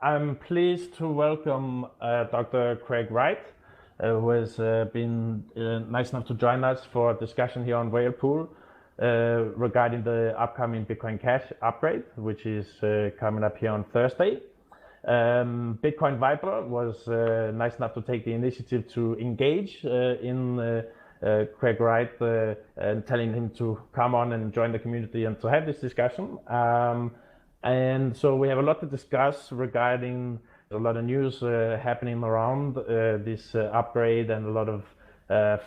I'm pleased to welcome Dr. Craig Wright, who has been nice enough to join us for a discussion here on WhalePool regarding the upcoming Bitcoin Cash upgrade, which is coming up here on Thursday. Bitcoin Viper was nice enough to take the initiative to engage in Craig Wright and telling him to come on and join the community and to have this discussion. And so we have a lot to discuss regarding a lot of news happening around this upgrade, and a lot of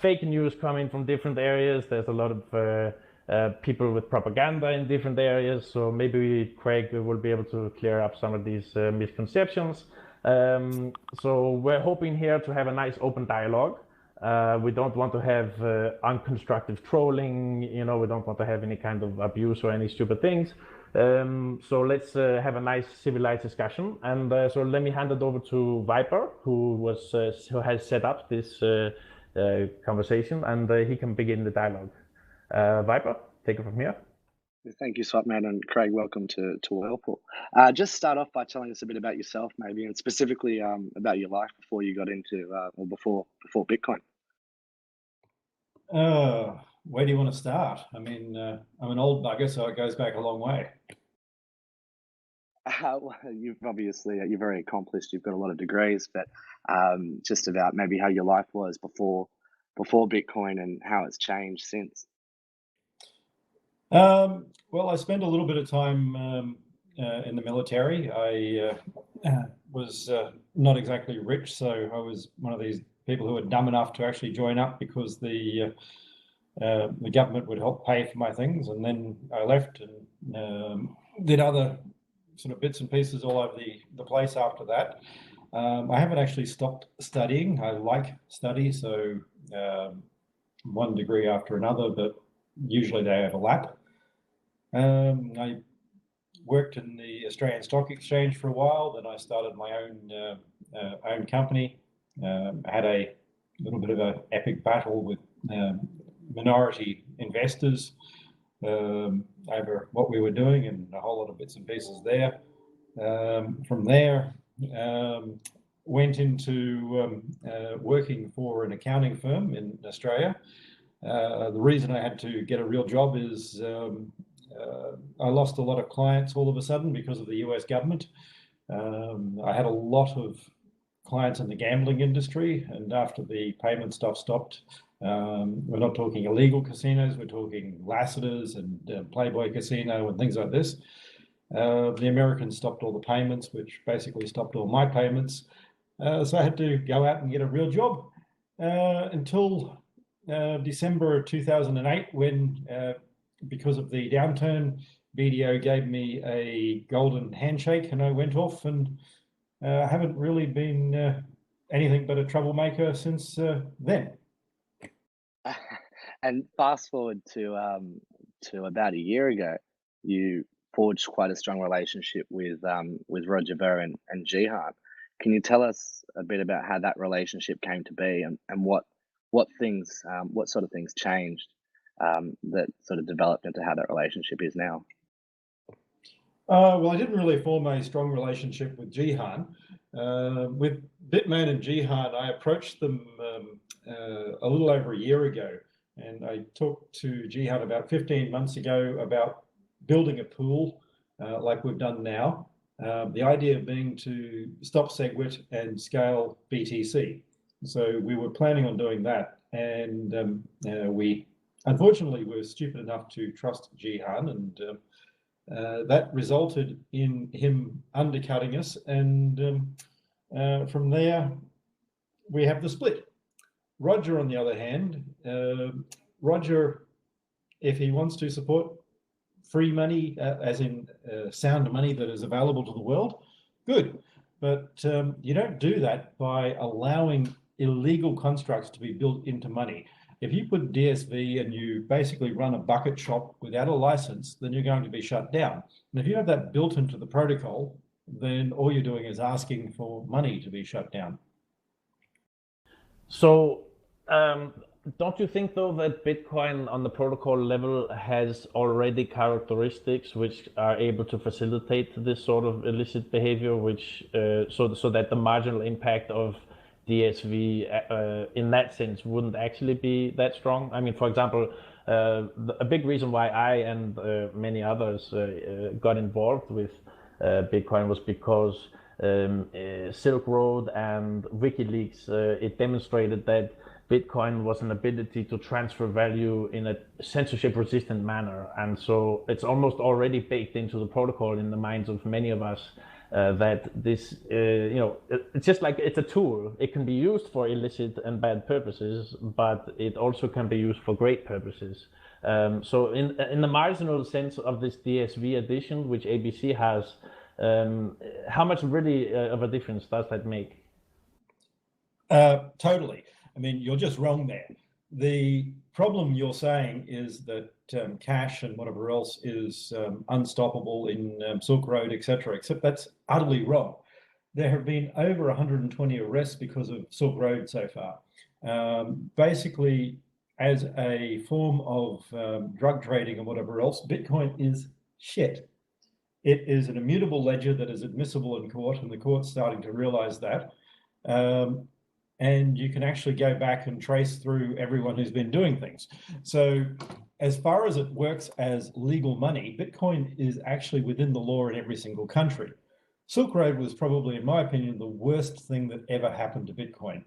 fake news coming from different areas. There's a lot of people with propaganda in different areas. So maybe Craig will be able to clear up some of these misconceptions. So we're hoping here to have a nice open dialogue. We don't want to have unconstructive trolling, we don't want to have any kind of abuse or any stupid things. So let's have a nice civilized discussion. And so let me hand it over to Viper, who has set up this conversation, and he can begin the dialogue. Viper, take it from here. Thank you, Swapman, and Craig, welcome to WhalePool. Just start off by telling us a bit about yourself, maybe, and specifically about your life before you got into, or before Bitcoin. Where do you want to start? I mean, I'm an old bugger, so it goes back a long way. Well, you're very accomplished. You've got a lot of degrees, but just about maybe how your life was before Bitcoin and how it's changed since. Well, I spent a little bit of time in the military. I was not exactly rich, so I was one of these people who were dumb enough to actually join up because the government would help pay for my things, and then I left and did other sort of bits and pieces all over the place after that. I haven't actually stopped studying. I like study, so one degree after another, but usually they overlap. I worked in the Australian Stock Exchange for a while, then I started my own company. I had a little bit of an epic battle with minority investors over what we were doing, and a whole lot of bits and pieces there. From there, went into working for an accounting firm in Australia. The reason I had to get a real job is I lost a lot of clients all of a sudden because of the US government. I had a lot of clients in the gambling industry, and after the payment stuff stopped, we're not talking illegal casinos, we're talking Lassiter's and Playboy Casino and things like this. The Americans stopped all the payments, which basically stopped all my payments. So I had to go out and get a real job until December 2008, when, because of the downturn, BDO gave me a golden handshake and I went off, and haven't really been anything but a troublemaker since then. And fast forward to about a year ago, you forged quite a strong relationship with Roger Ver and Jihan. Can you tell us a bit about how that relationship came to be, and what sort of things changed that sort of developed into how that relationship is now? Well, I didn't really form a strong relationship with Jihan. With Bitmain and Jihan, I approached them a little over a year ago, and I talked to Jihan about 15 months ago about building a pool like we've done now. The idea being to stop SegWit and scale BTC. So we were planning on doing that, and we unfortunately were stupid enough to trust Jihan, and that resulted in him undercutting us, and from there we have the split. Roger, on the other hand, Roger, if he wants to support free money, as in sound money that is available to the world, good. But you don't do that by allowing illegal constructs to be built into money. If you put DSV and you basically run a bucket shop without a license, then you're going to be shut down. And if you have that built into the protocol, then all you're doing is asking for money to be shut down. So Don't you think though that Bitcoin on the protocol level has already characteristics which are able to facilitate this sort of illicit behavior, which so that the marginal impact of DSV in that sense wouldn't actually be that strong? I mean, for example, a big reason why I and many others got involved with Bitcoin was because Silk Road and WikiLeaks it demonstrated that Bitcoin was an ability to transfer value in a censorship-resistant manner, and so it's almost already baked into the protocol in the minds of many of us that this, it's just like it's a tool. It can be used for illicit and bad purposes, but it also can be used for great purposes. So in the marginal sense of this DSV addition, which ABC has, how much really of a difference does that make? Totally. I mean, you're just wrong there. The problem you're saying is that cash and whatever else is unstoppable in Silk Road, etc. Except that's utterly wrong. There have been over 120 arrests because of Silk Road so far. Basically, as a form of drug trading and whatever else, Bitcoin is shit. It is an immutable ledger that is admissible in court, and the court's starting to realize that. And you can actually go back and trace through everyone who's been doing things. So as far as it works as legal money, Bitcoin is actually within the law in every single country. Silk Road was probably, in my opinion, the worst thing that ever happened to Bitcoin.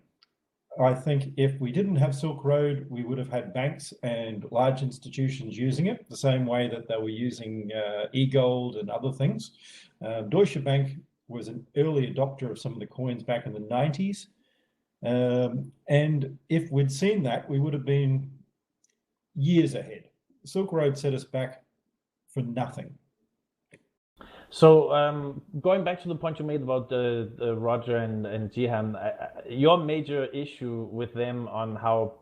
I think if we didn't have Silk Road, we would have had banks and large institutions using it the same way that they were using e-gold and other things. Deutsche Bank was an early adopter of some of the coins back in the 90s. And if we'd seen that, we would have been years ahead. Silk Road set us back for nothing. So going back to the point you made about Roger and Jihan, your major issue with them on how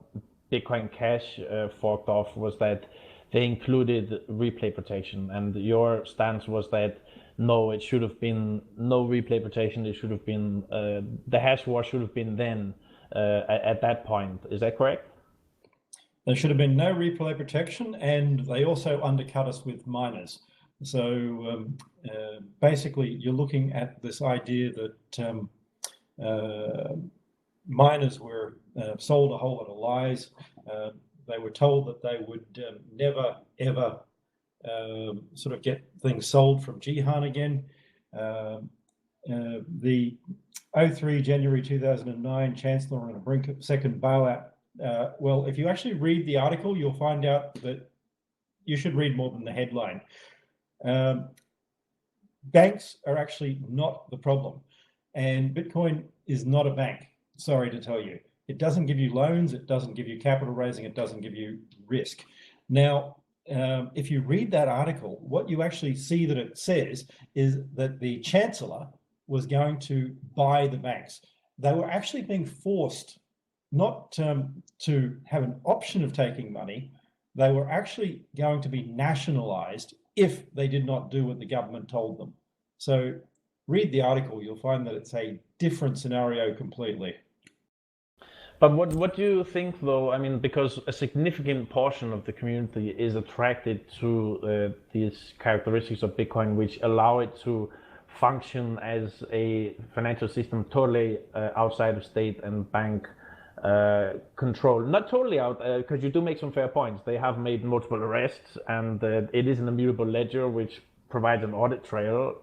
Bitcoin Cash forked off was that they included replay protection, and your stance was that no, it should have been no replay protection. It should have been the hash war should have been then at that point. Is that correct? There should have been no replay protection, and they also undercut us with miners. So basically, you're looking at this idea that miners were sold a whole lot of lies. They were told that they would never, ever sort of get things sold from Jihan again. The 03 January 2009 Chancellor on the brink of second bailout. Well, if you actually read the article, you'll find out that you should read more than the headline. Banks are actually not the problem, and Bitcoin is not a bank. Sorry to tell you, it doesn't give you loans, it doesn't give you capital raising, it doesn't give you risk. Now, if you read that article, what you actually see that it says is that the Chancellor was going to buy the banks. They were actually being forced not to have an option of taking money. They were actually going to be nationalized if they did not do what the government told them. So read the article, you'll find that it's a different scenario completely. But what do you think, though? I mean, because a significant portion of the community is attracted to these characteristics of Bitcoin, which allow it to function as a financial system totally outside of state and bank control. Not totally out, because you do make some fair points. They have made multiple arrests, and it is an immutable ledger, which provides an audit trail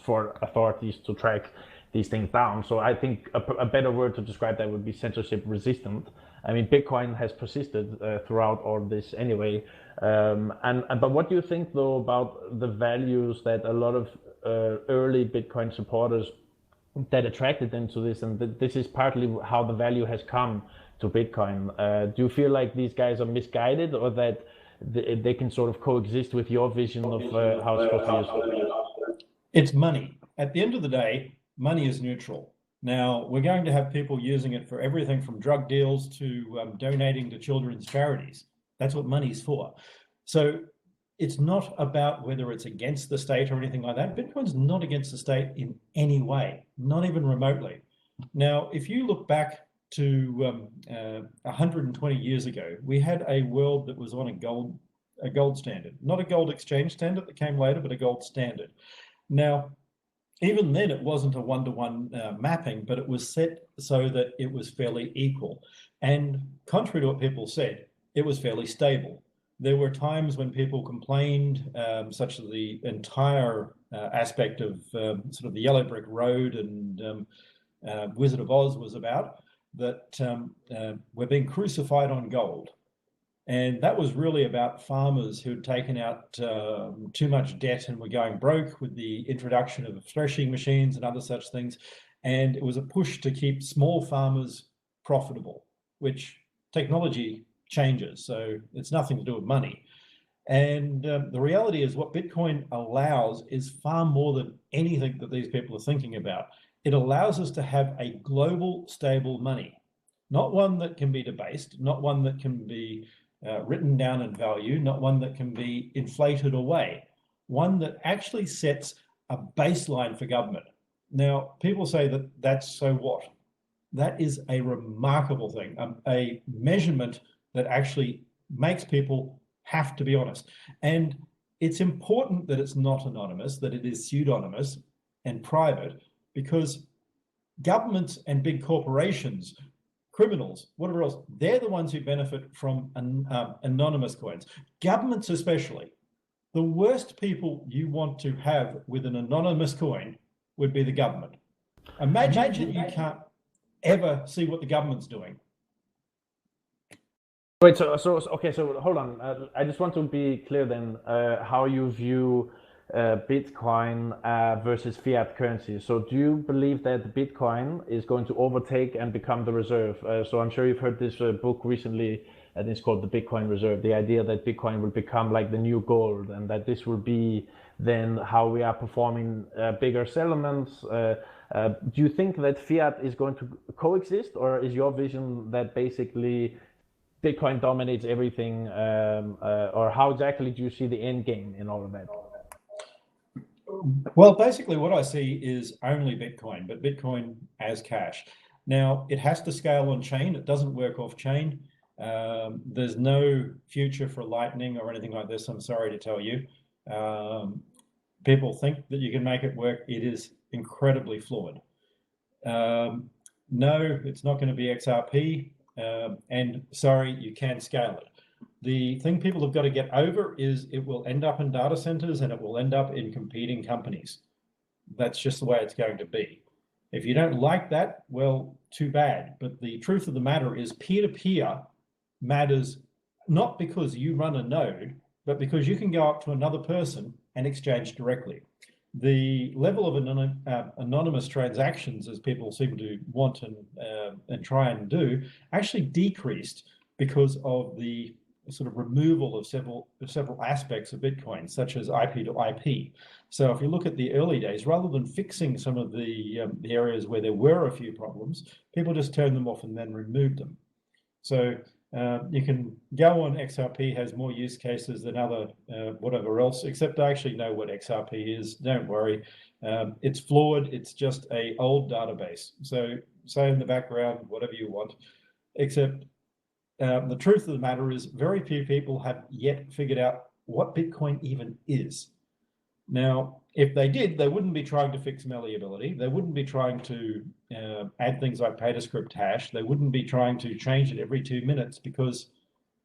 for authorities to track these things down. So I think a better word to describe that would be censorship resistant. I mean, Bitcoin has persisted throughout all this anyway. But what do you think, though, about the values that a lot of early Bitcoin supporters that attracted them to this, and this is partly how the value has come to Bitcoin? Do you feel like these guys are misguided, or that they can sort of coexist with your vision of how it's supposed to be used? It's money. At the end of the day, money is neutral. Now, we're going to have people using it for everything from drug deals to donating to children's charities. That's what money's for. So it's not about whether it's against the state or anything like that. Bitcoin's not against the state in any way, not even remotely. Now, if you look back to 120 years ago, we had a world that was on a gold standard, not a gold exchange standard that came later, but a gold standard. Now, even then, it wasn't a one-to-one mapping, but it was set so that it was fairly equal. And contrary to what people said, it was fairly stable. There were times when people complained, such as the entire aspect of sort of the Yellow Brick Road and Wizard of Oz was about, that we're being crucified on gold. And that was really about farmers who'd taken out too much debt and were going broke with the introduction of threshing machines and other such things. And it was a push to keep small farmers profitable, which technology changes. So it's nothing to do with money. And the reality is what Bitcoin allows is far more than anything that these people are thinking about. It allows us to have a global, stable money, not one that can be debased, not one that can be written down in value, not one that can be inflated away, one that actually sets a baseline for government. Now, people say that that's so what? That is a remarkable thing, a measurement that actually makes people have to be honest. And it's important that it's not anonymous, that it is pseudonymous and private, because governments and big corporations, criminals, whatever else, they're the ones who benefit from anonymous coins. Governments especially. The worst people you want to have with an anonymous coin would be the government. Imagine you can't ever see what the government's doing. Wait, so hold on. I just want to be clear then how you view Bitcoin versus fiat currency. So do you believe that Bitcoin is going to overtake and become the reserve? So I'm sure you've heard this book recently, and it's called The Bitcoin Reserve. The idea that Bitcoin will become like the new gold, and that this will be then how we are performing bigger settlements. Do you think that fiat is going to coexist, or is your vision that basically Bitcoin dominates everything, or how exactly do you see the end game in all of that? Well, basically what I see is only Bitcoin, but Bitcoin as cash. Now, it has to scale on chain. It doesn't work off chain. There's no future for Lightning or anything like this, I'm sorry to tell you. People think that you can make it work. It is incredibly flawed. No, it's not going to be XRP. And sorry, you can scale it. The thing people have got to get over is it will end up in data centers and it will end up in competing companies. That's just the way it's going to be. If you don't like that, well, too bad. But the truth of the matter is peer-to-peer matters not because you run a node, but because you can go up to another person and exchange directly. The level of anonymous transactions, as people seem to want and try and do, actually decreased because of the sort of removal of several aspects of Bitcoin, such as IP to IP. So if you look at the early days, rather than fixing some of the areas where there were a few problems, people just turned them off and then removed them. So you can go on XRP has more use cases than other whatever else, except I actually know what XRP is. Don't worry. It's flawed. It's just an old database. So say in the background, whatever you want, except the truth of the matter is very few people have yet figured out what Bitcoin even is. Now, if they did, they wouldn't be trying to fix malleability. They wouldn't be trying to add things like pay-to-script hash. They wouldn't be trying to change it every 2 minutes because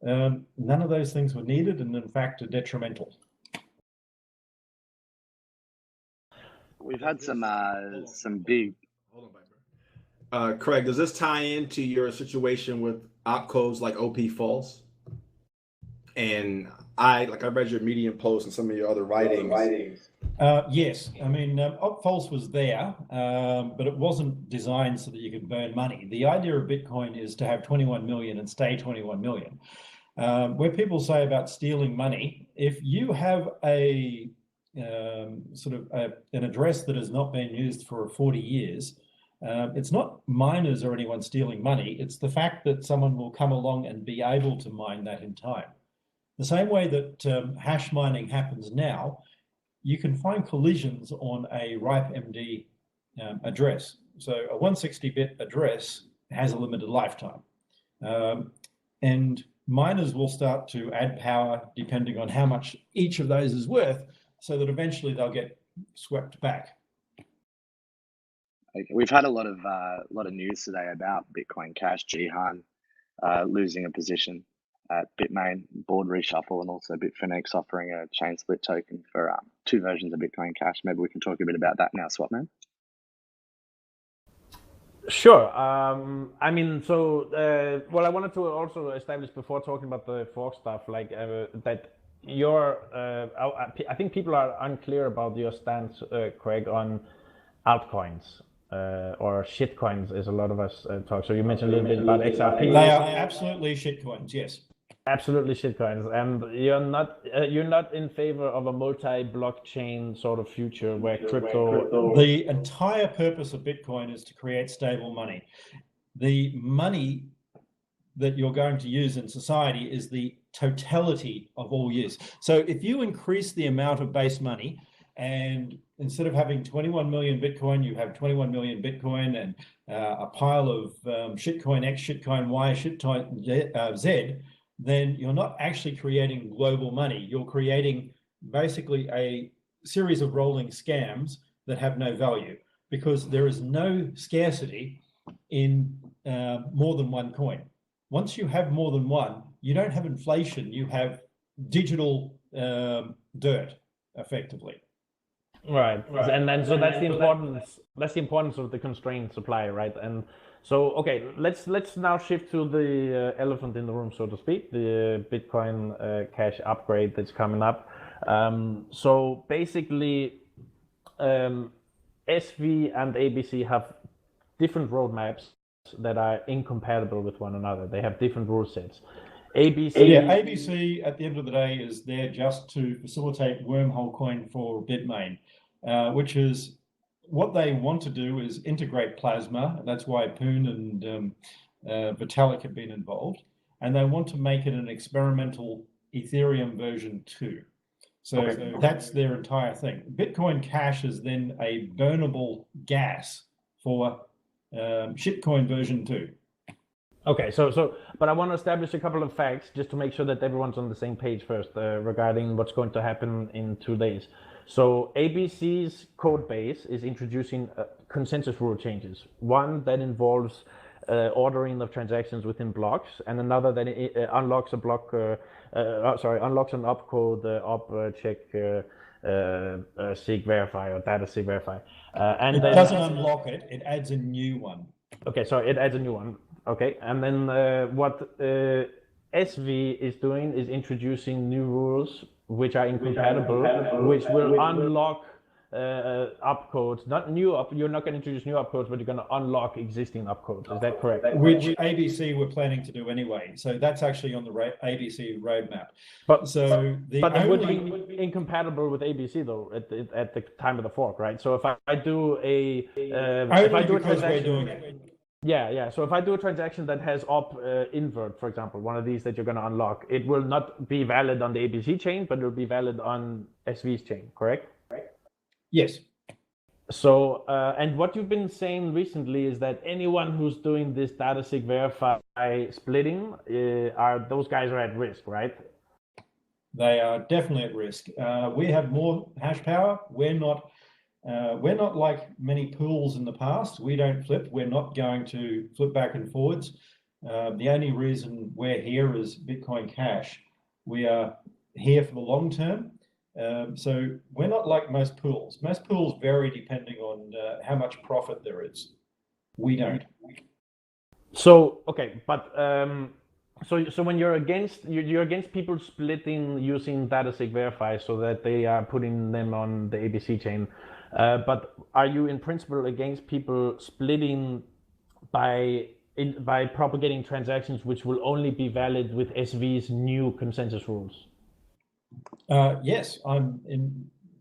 none of those things were needed and in fact are detrimental. We've had some big. Hold on, Viper. Craig, does this tie into your situation with opcodes like OP False? And I read your Medium post and some of your other writings. Yes, I mean, OpFalse was there, but it wasn't designed so that you could burn money. The idea of Bitcoin is to have 21 million and stay 21 million. Where people say about stealing money, if you have a an address that has not been used for 40 years, it's not miners or anyone stealing money. It's the fact that someone will come along and be able to mine that in time. The same way that hash mining happens now, you can find collisions on a RIPE MD address. So a 160-bit address has a limited lifetime. And miners will start to add power depending on how much each of those is worth, so that eventually they'll get swept back. Okay. We've had a lot of news today about Bitcoin Cash, Jihan losing a position at Bitmain, board reshuffle, and also Bitfinex offering a chain split token for 2 versions of Bitcoin Cash. Maybe we can talk a bit about that now, Swapman. Sure. I mean, so well, I wanted to also establish before talking about the fork stuff, like that I think people are unclear about your stance, Craig, on altcoins or shitcoins, as a lot of us talk. So you mentioned a little bit about XRP. They are absolutely shitcoins, yes. Absolutely shitcoins, and you're not in favor of a multi-blockchain sort of future where crypto. The entire purpose of Bitcoin is to create stable money. The money that you're going to use in society is the totality of all use. So if you increase the amount of base money, and instead of having 21 million Bitcoin, you have 21 million Bitcoin and a pile of shitcoin X, shitcoin Y, shitcoin Z, then you're not actually creating global money. You're creating basically a series of rolling scams that have no value, because there is no scarcity in more than one coin. Once you have more than one, you don't have inflation. You have digital dirt, effectively. Right. And then so that's the importance of the constrained supply, right? And so, okay, let's now shift to the elephant in the room, so to speak, the Bitcoin Cash upgrade that's coming up. So basically, SV and ABC have different roadmaps that are incompatible with one another. They have different rule sets. ABC at the end of the day is there just to facilitate wormhole coin for Bitmain, which is what they want to do is integrate Plasma. That's why Poon and Vitalik have been involved, and they want to make it an experimental Ethereum version 2. So that's their entire thing. Bitcoin Cash is then a burnable gas for shitcoin version 2. Okay, but I want to establish a couple of facts just to make sure that everyone's on the same page first regarding what's going to happen in 2 days. So ABC's code base is introducing consensus rule changes. One that involves ordering of transactions within blocks, and another that unlocks a block. Unlocks an opcode, check, sig verify, or data sig verify. And it doesn't unlock it; it adds a new one. Okay, so it adds a new one. Okay, and then what SV is doing is introducing new rules which are incompatible, which will unlock opcodes. Not new up. You're not going to introduce new opcodes, but you're going to unlock existing opcodes. Is that correct? Which ABC were planning to do anyway. So that's actually on the ABC roadmap. But it would be incompatible with ABC though at the time of the fork, right? So if I do a transaction. Yeah. So if I do a transaction that has op invert, for example, one of these that you're going to unlock, it will not be valid on the ABC chain, but it will be valid on SV's chain, correct? Yes. So, and what you've been saying recently is that anyone who's doing this data sig verify splitting, those guys are at risk, right? They are definitely at risk. We have more hash power. We're not like many pools in the past. We don't flip. We're not going to flip back and forwards. The only reason we're here is Bitcoin Cash. We are here for the long term. So we're not like most pools. Most pools vary depending on how much profit there is. We don't. So okay, but so when you're against people splitting using data sig verify so that they are putting them on the ABC chain. But are you in principle against people splitting by propagating transactions which will only be valid with SV's new consensus rules? Yes, I'm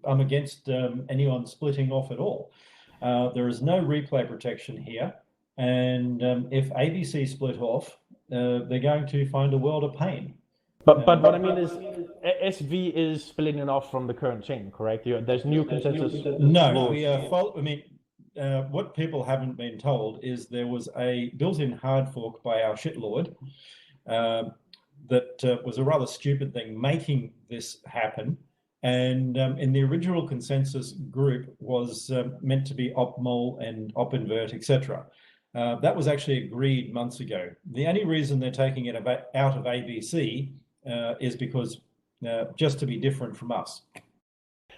against anyone splitting off at all. There is no replay protection here, and if ABC split off, they're going to find a world of pain. But what I mean is, SV is splitting off from the current chain, correct? There's new consensus. No, we are. what people haven't been told is there was a built-in hard fork by our shitlord that was a rather stupid thing making this happen. And in the original consensus group was meant to be op-mol and op-invert, etc. That was actually agreed months ago. The only reason they're taking it out of ABC is because just to be different from us.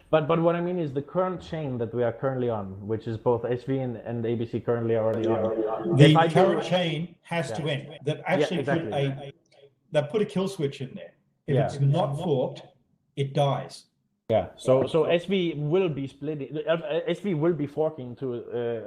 But what I mean is the current chain that we are currently on, which is both SV and ABC currently already on. The current chain has to end. They've actually put a kill switch in there. If it's not forked, it dies. Yeah. So SV will be splitting. SV will be forking to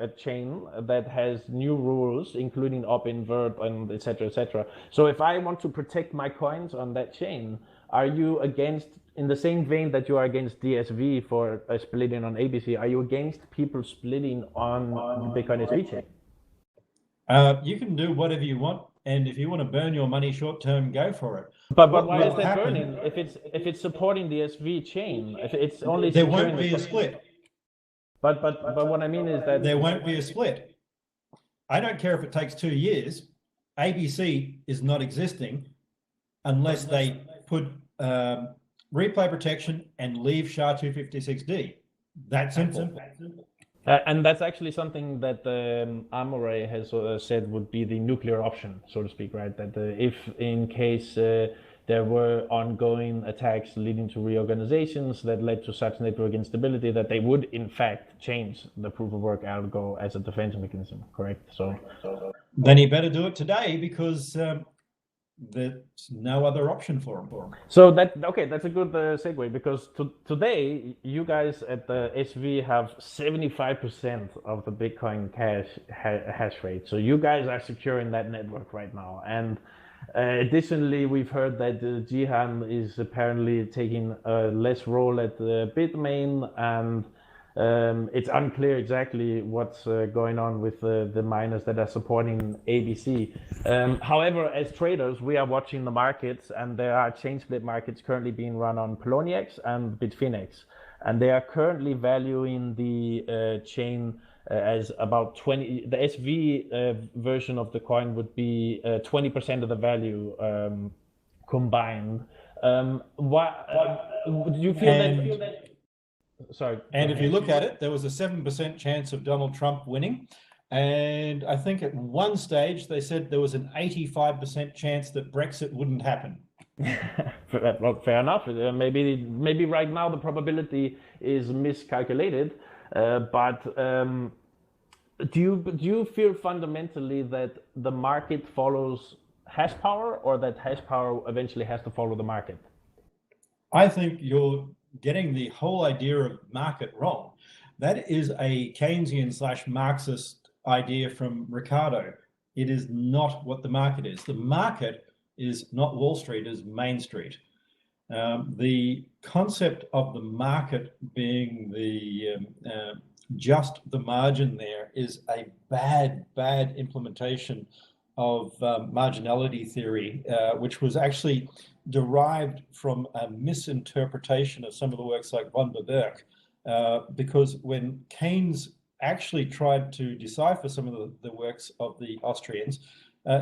a chain that has new rules, including op-invert and etc. etc. So if I want to protect my coins on that chain, are you against, in the same vein that you are against DSV for splitting on ABC, are you against people splitting on the Bitcoin SV chain? You can do whatever you want, and if you want to burn your money short term, go for it. But why is that burning? If it's supporting the SV chain, if it's only there won't be a split. But what I mean is that there won't be a split. I don't care if it takes 2 years. ABC is not existing unless they put replay protection and leave SHA-256D. That's simple. And that's actually something that Amoray has said would be the nuclear option, so to speak, right? That if in case there were ongoing attacks leading to reorganizations that led to such network instability, that they would in fact change the proof of work algo as a defense mechanism, correct? So then he better do it today, because there's no other option for him. So that's a good segue, because today you guys at the SV have 75% of the Bitcoin Cash hash rate. So you guys are securing that network right now. And additionally, we've heard that Jihan is apparently taking a less role at the Bitmain, and it's unclear exactly what's going on with the miners that are supporting ABC. However, as traders, we are watching the markets, and there are chain split markets currently being run on Poloniex and Bitfinex, and they are currently valuing the chain as about 20. The SV version of the coin would be 20% of the value combined. Do you feel that? Sorry. And if you look at it, there was a 7% chance of Donald Trump winning. And I think at one stage they said there was an 85% chance that Brexit wouldn't happen. Well, fair enough. Maybe right now the probability is miscalculated. But do you feel fundamentally that the market follows hash power, or that hash power eventually has to follow the market? I think you're getting the whole idea of market wrong. That is a Keynesian/Marxist idea from Ricardo. It is not what the market is. The market is not Wall Street, is Main Street. The concept of the market being the just the margin there is a bad implementation of marginality theory, which was actually derived from a misinterpretation of some of the works like von Berberk, because when Keynes actually tried to decipher some of the works of the Austrians,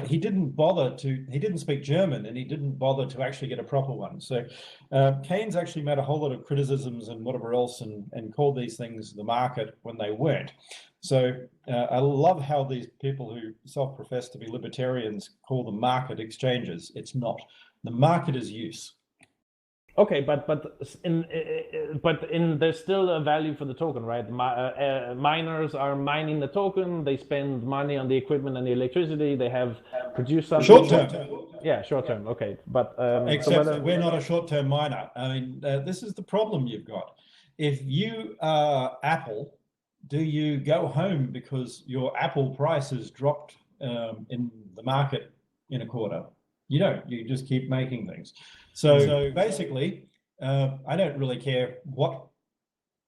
he didn't speak German, and he didn't bother to actually get a proper one. So Keynes actually made a whole lot of criticisms and whatever else, and called these things the market when they weren't. So I love how these people who self-profess to be libertarians call the market exchanges. It's not. The market is use. Okay, but there's still a value for the token, right? Miners are mining the token. They spend money on the equipment and the electricity. They have produced something. Short term. Yeah, short term. Okay, but except we're not a short term miner. I mean, this is the problem you've got. If you are Apple, do you go home because your Apple price has dropped in the market in a quarter? You don't. You just keep making things. So basically, I don't really care what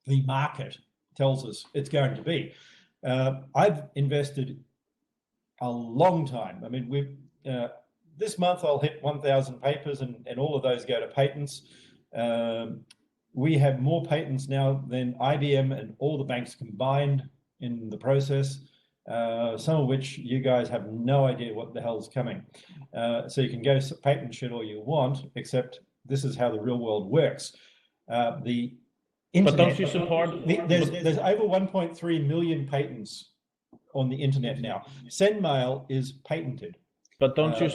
the market tells us it's going to be. I've invested a long time. I mean, this month I'll hit 1,000 papers, and all of those go to patents. We have more patents now than IBM and all the banks combined in the process, some of which you guys have no idea what the hell's coming. So you can go patent shit all you want, except this is how the real world works. The internet, but don't you support? There's over 1.3 million patents on the internet now. SendMail is patented. But don't you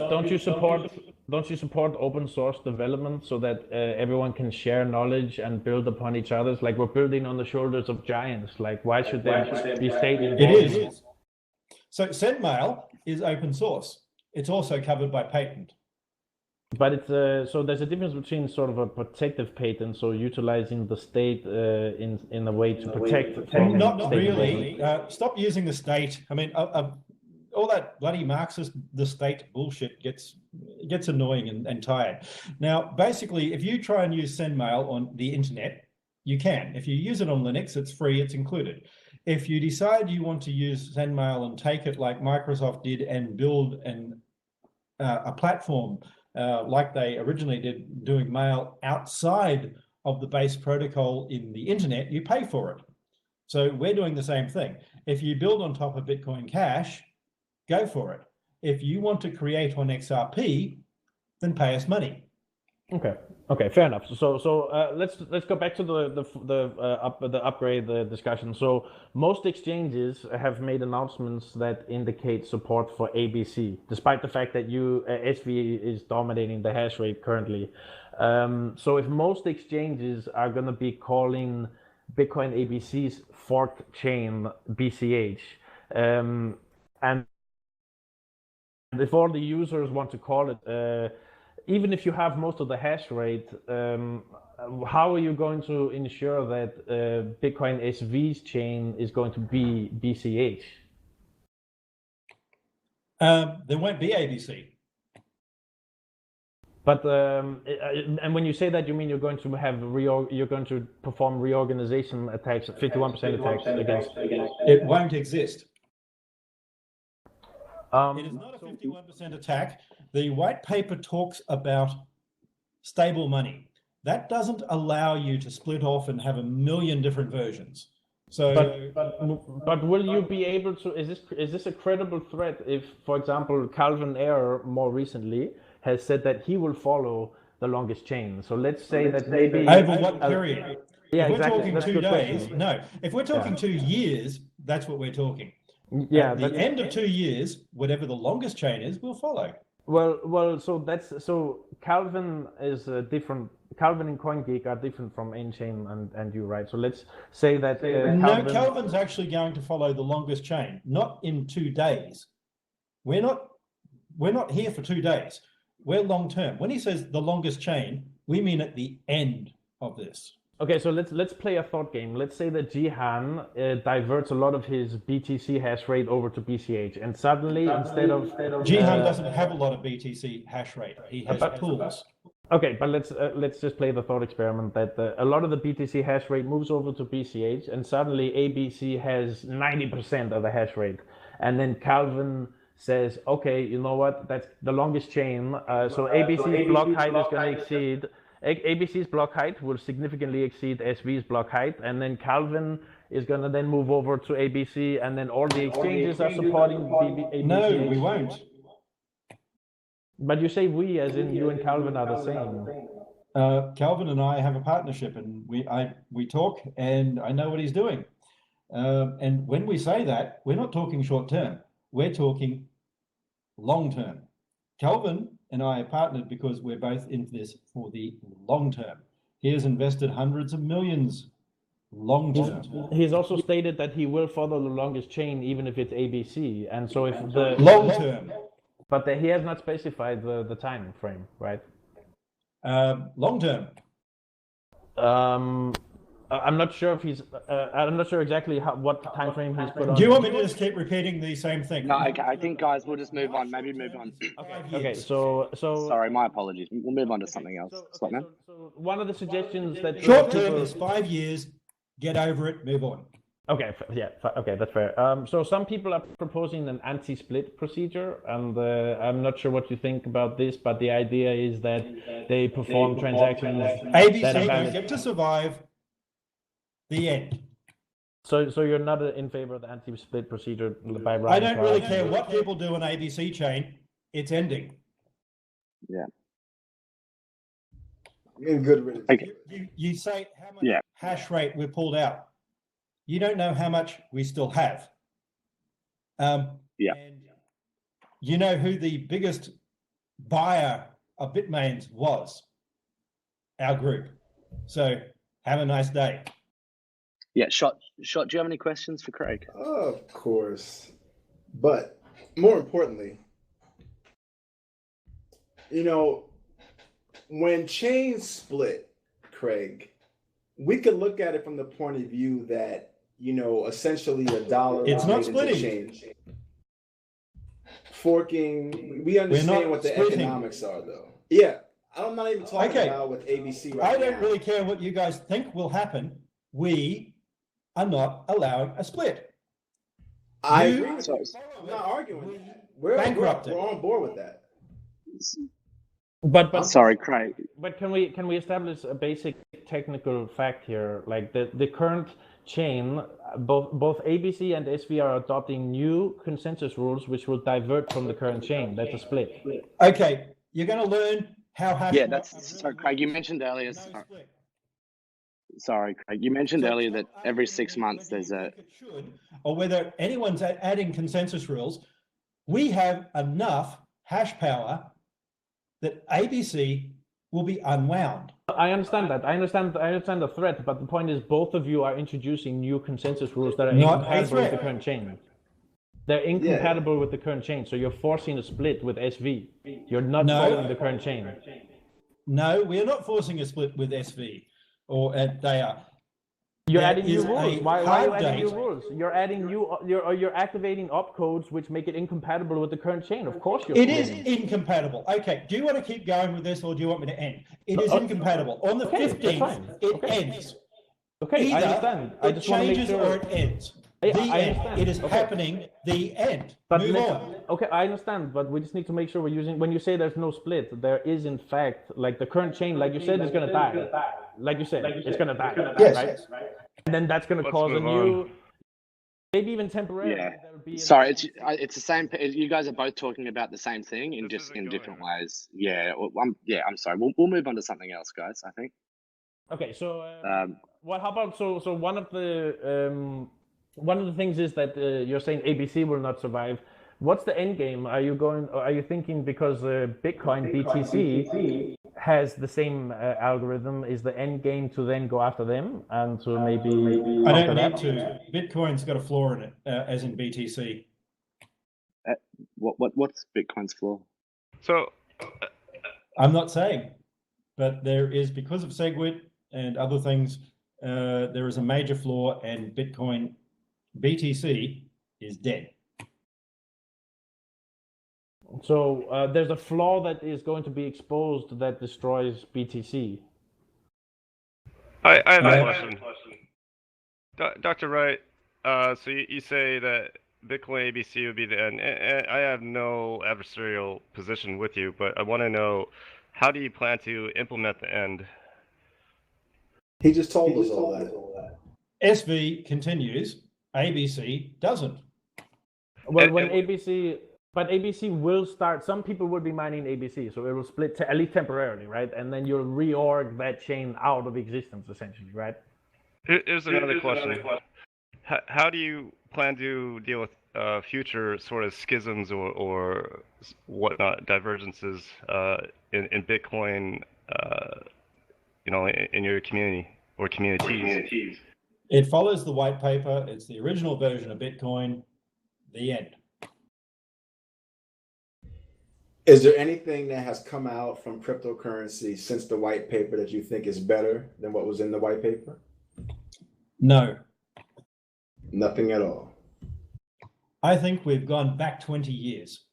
support open source development so that everyone can share knowledge and build upon each other's? Like, we're building on the shoulders of giants. Like, why should there be state involved? It is. So SendMail is open source. It's also covered by patent. But it's so there's a difference between sort of a protective patent, so utilizing the state in a way to protect. Not really. Stop using the state. I mean, all that bloody Marxist, the state bullshit gets annoying and tired. Now, basically, if you try and use SendMail on the internet, you can. If you use it on Linux, it's free, it's included. If you decide you want to use SendMail and take it like Microsoft did and build a platform like they originally did, doing mail outside of the base protocol in the internet, you pay for it. So we're doing the same thing. If you build on top of Bitcoin Cash, go for it. If you want to create on XRP, then pay us money. Okay, fair enough. So let's go back to the upgrade discussion. So most exchanges have made announcements that indicate support for ABC, despite the fact that SV is dominating the hash rate currently. So if most exchanges are going to be calling Bitcoin ABC's fork chain BCH, and if all the users want to call it, even if you have most of the hash rate, how are you going to ensure that Bitcoin SV's chain is going to be BCH? There won't be ABC. But and when you say that, you mean you're going to have you're going to perform reorganization attacks, 51% attacks against. It won't exist. It is not a 51% attack. The white paper talks about stable money. That doesn't allow you to split off and have a million different versions. So, but will you be able to? Is this a credible threat? If, for example, Calvin Ayre more recently has said that he will follow the longest chain. So let's say that maybe over what period? Yeah, if we're exactly. talking That's 2 days, question. no. If we're talking 2 years, that's what we're talking. Yeah, at the end of 2 years, whatever the longest chain is, we'll follow. Well. So Calvin is different. Calvin and CoinGeek are different from N-Chain and you, right? So let's say that Calvin's actually going to follow the longest chain, not in 2 days. We're not here for 2 days. We're long term. When he says the longest chain, we mean at the end of this. Okay, so let's play a thought game. Let's say that Jihan diverts a lot of his BTC hash rate over to BCH, and suddenly instead of Jihan doesn't have a lot of BTC hash rate. He has pools. Okay, but let's just play the thought experiment that a lot of the BTC hash rate moves over to BCH, and suddenly ABC has 90% of the hash rate, and then Calvin says, okay, you know what? That's the longest chain. So ABC's block height is going to exceed. ABC's block height will significantly exceed SV's block height, and then Calvin is going to then move over to ABC, and then all the exchanges are supporting ABC. No, we won't. But you say we, as in you and Calvin are the same. Calvin and I have a partnership, and we talk, and I know what he's doing. And when we say that, we're not talking short term. We're talking long term. Calvin and I are partnered because we're both in this for the long term. He has invested hundreds of millions long term. He's also stated that he will follow the longest chain, even if it's ABC. And so if the long term. But he has not specified the time frame, right? Long term. I'm not sure if he's. I'm not sure exactly what time frame he's put on. Do you want me to just keep repeating the same thing? No, okay. I think, guys, we'll just move on. Maybe move on. Okay. So. Sorry, my apologies. We'll move on to something else. So one of the suggestions that short term is 5 years. Get over it. Move on. Okay. Yeah. Okay, that's fair. So some people are proposing an anti-split procedure, and I'm not sure what you think about this, but the idea is that they perform transactions. ABC don't get to survive. The end. So you're not in favor of the anti-split procedure by Ryan? I don't really care what people do on ABC chain. It's ending. Yeah. In good riddance. Okay. You say how much hash rate we pulled out. You don't know how much we still have. And you know who the biggest buyer of Bitmains was? Our group. So have a nice day. Yeah, Shot, do you have any questions for Craig? Of course. But more importantly, when chains split, Craig, we could look at it from the point of view that, essentially a dollar. It's not splitting. Forking, we understand what the economics are, though. Yeah, I'm not even talking about with ABC right now. I don't really care what you guys think will happen. We are not allowing a split. I agree with you. I'm not arguing. We're on board with that. But sorry, Craig. But can we establish a basic technical fact here? Like the current chain, both ABC and SV are adopting new consensus rules which will divert from the current chain. That's a split. Okay, you're going to learn how hash. Yeah, sorry, Craig. You mentioned earlier. Sorry, Craig. You mentioned earlier that every 6 months there's or whether anyone's adding consensus rules. We have enough hash power that ABC will be unwound. I understand that. I understand the threat, but the point is both of you are introducing new consensus rules that are incompatible with the current chain. They're incompatible with the current chain, so you're forcing a split with SV. You're not following the current chain. No, we are not forcing a split with SV. Or they are. You're adding new rules. Why are you adding new rules? You're activating opcodes which make it incompatible with the current chain. Of course you're. It is incompatible. Okay. Do you want to keep going with this, or do you want me to end? It is incompatible. On the 15th, it ends. Okay, Either I understand. I just want to make sure. Or it ends. I understand. It is happening. The end. But move on. Okay, I understand, but we just need to make sure we're using. When you say there's no split, there is in fact, like the current chain, like you said, is going to die. Like you said, it's going to die. Yes. Right? And then that's going to cause a new, maybe even temporarily. Yeah. Sorry, it's the same. You guys are both talking about the same thing in different ways. Yeah. I'm sorry. We'll move on to something else, guys. I think. Okay. So, how about so one of the things is that you're saying ABC will not survive. What's the end game? Are you thinking because Bitcoin BTC has the same algorithm, is the end game to then go after them and to maybe? I don't need to. Bitcoin's got a flaw in it, as in BTC. What's Bitcoin's flaw? So, I'm not saying, but there is, because of SegWit and other things, there is a major flaw, and Bitcoin BTC is dead. So there's a flaw that is going to be exposed that destroys BTC. I have a question. Dr. Wright, so you say that Bitcoin ABC would be the end. And I have no adversarial position with you, but I want to know, how do you plan to implement the end? He just told us all that. SV continues, ABC doesn't. Well, when ABC... But ABC will start, some people will be mining ABC, so it will split at least temporarily, right? And then you'll reorg that chain out of existence, essentially, right? Here's another question. How do you plan to deal with future sort of schisms or whatnot, divergences in Bitcoin, in your community or communities? It follows the white paper. It's the original version of Bitcoin. The end. Is there anything that has come out from cryptocurrency since the white paper that you think is better than what was in the white paper? No. Nothing at all. I think we've gone back 20 years.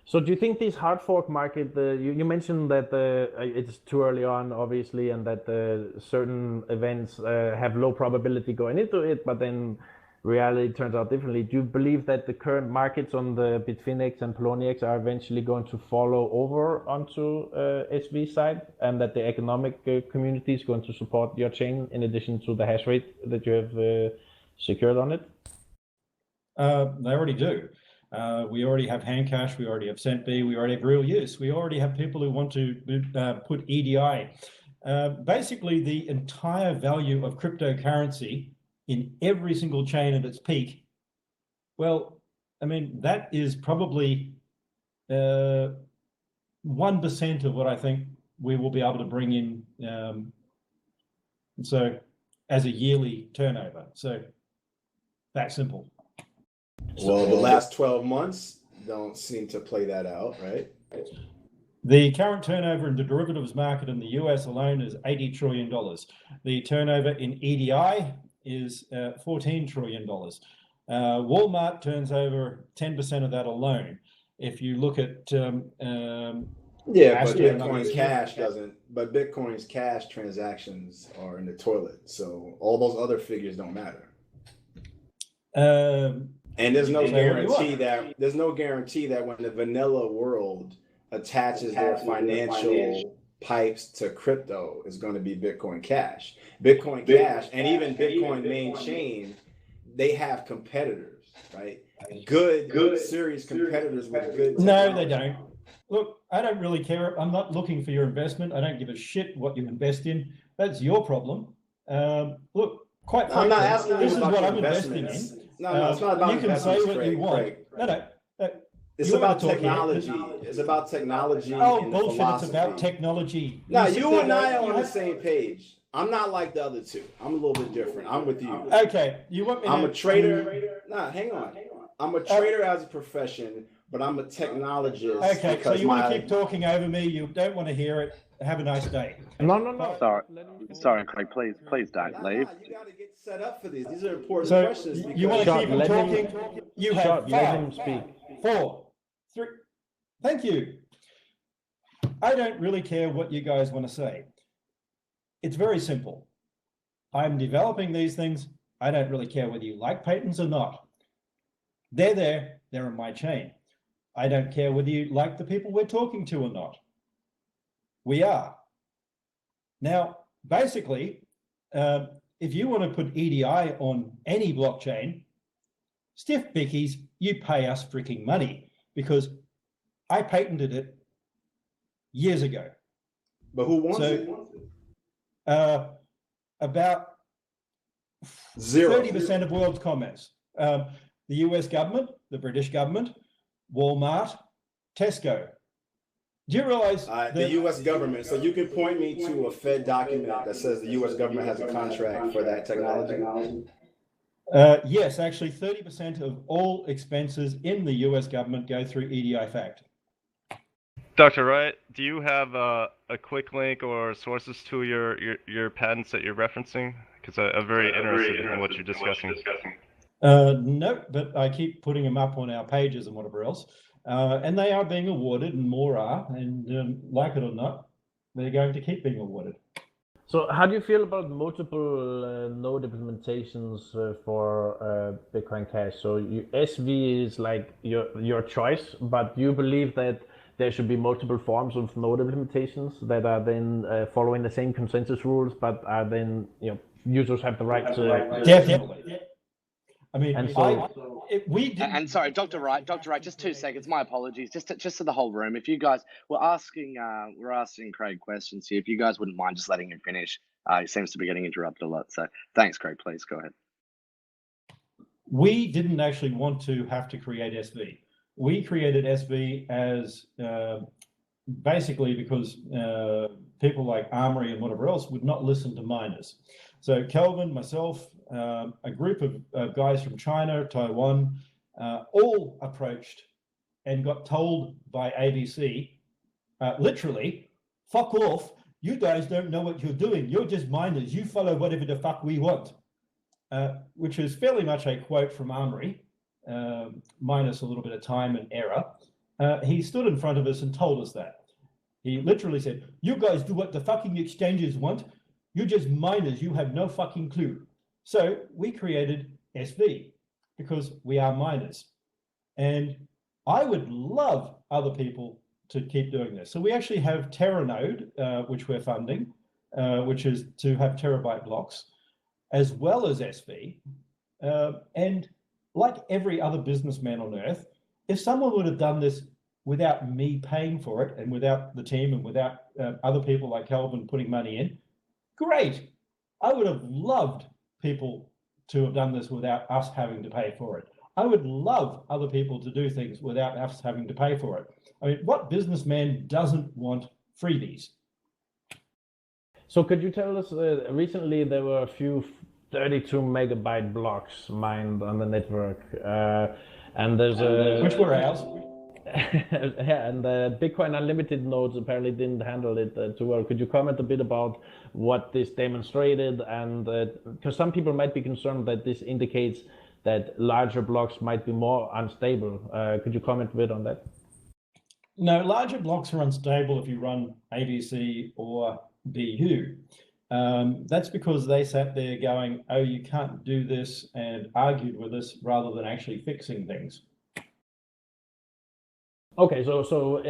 So do you think this hard fork market, you mentioned that it's too early on, obviously, and that certain events have low probability going into it, but then reality turns out differently. Do you believe that the current markets on the Bitfinex and Poloniex are eventually going to follow over onto SV side, and that the economic community is going to support your chain in addition to the hash rate that you have secured on it? They already do. We already have Handcash, we already have CentB, we already have Real Use, we already have people who want to put EDI. Basically, the entire value of cryptocurrency in every single chain at its peak, well, I mean, that is probably 1% of what I think we will be able to bring in, so as a yearly turnover. So that simple. Well, the last 12 months don't seem to play that out, right? The current turnover in the derivatives market in the US alone is $80 trillion. The turnover in EDI is $14 trillion. Walmart turns over 10% of that alone. If you look at but Bitcoin Cash doesn't. But Bitcoin's cash transactions are in the toilet, so all those other figures don't matter. And there's no guarantee that when the vanilla world attaches their financial pipes to crypto is going to be Bitcoin Cash. Bitcoin Cash and even Bitcoin main chain, they have competitors, right? Good serious competitors with good technology. No, they don't. Look, I don't really care. I'm not looking for your investment. I don't give a shit what you invest in. That's your problem. Look, quite frankly, I'm not asking this you is about what your I'm investing investments. in. No, it's not about you can say what you want. Craig. No. It's about technology. It's about technology. Oh, and bullshit. philosophy. It's about technology. No, you and I are on the same page. I'm not like the other two. I'm a little bit different. I'm with you. Okay. You want me I'm a trader. Nah, hang on. I'm a trader as a profession, but I'm a technologist. Okay, so you want to keep talking over me. You don't want to hear it. Have a nice day. No. Sorry, Craig. Please don't leave. You got to get set up for these. These are important So questions. you want to keep him talking? You have let him speak. 4, 3. Thank you. I don't really care what you guys want to say. It's very simple. I'm developing these things. I don't really care whether you like patents or not. They're there. They're in my chain. I don't care whether you like the people we're talking to or not. We are. Now, basically, if you want to put EDI on any blockchain, stiff bickies, you pay us freaking money because I patented it years ago. But who wants it? About 30% of world's commerce. The US government, the British government, Walmart, Tesco. Do you realize the U.S. government? So you can point me to a Fed document that says the U.S. government has a contract for that technology? Yes, actually 30% of all expenses in the US government go through EDI Fact. Dr. Wright, do you have a quick link or sources to your patents that you're referencing? Because I'm very interested in what you're discussing. No, but I keep putting them up on our pages and whatever else. And they are being awarded, and more are, and like it or not, they're going to keep being awarded. So how do you feel about multiple node implementations for Bitcoin Cash? So SV is like your choice, but do you believe that there should be multiple forms of node implementations that are then following the same consensus rules, but are then, users have the right to... Definitely. I mean, and so, and sorry, Dr. Wright, just 2 seconds. My apologies. Just to the whole room. If you guys we're asking Craig questions here. If you guys wouldn't mind just letting him finish. He seems to be getting interrupted a lot. So thanks, Craig. Please go ahead. We didn't actually want to have to create SV. We created SV as basically because people like Armory and whatever else would not listen to miners. So Kelvin, myself, a group of guys from China, Taiwan, all approached and got told by ABC, literally, fuck off, you guys don't know what you're doing. You're just miners. You follow whatever the fuck we want, which is fairly much a quote from Armory, minus a little bit of time and error. He stood in front of us and told us that. He literally said, you guys do what the fucking exchanges want. You're just miners. You have no fucking clue. So we created SV. because we are miners. And I would love other people to keep doing this. So we actually have Terranode, which we're funding, which is to have terabyte blocks, as well as SV. And like every other businessman on earth, if someone would have done this without me paying for it and without the team and without other people like Calvin putting money in, great. I would have loved people to have done this without us having to pay for it. I would love other people to do things without us having to pay for it. I mean, what businessman doesn't want freebies? So could you tell us, recently there were a few 32 megabyte blocks mined on the network, and there's a... Which were ours. Yeah, and the Bitcoin Unlimited nodes apparently didn't handle it too well. Could you comment a bit about what this demonstrated? And because some people might be concerned that this indicates that larger blocks might be more unstable. Could you comment a bit on that? No, larger blocks are unstable if you run ABC or BU. That's because they sat there going, oh, you can't do this, and argued with us rather than actually fixing things. Okay, so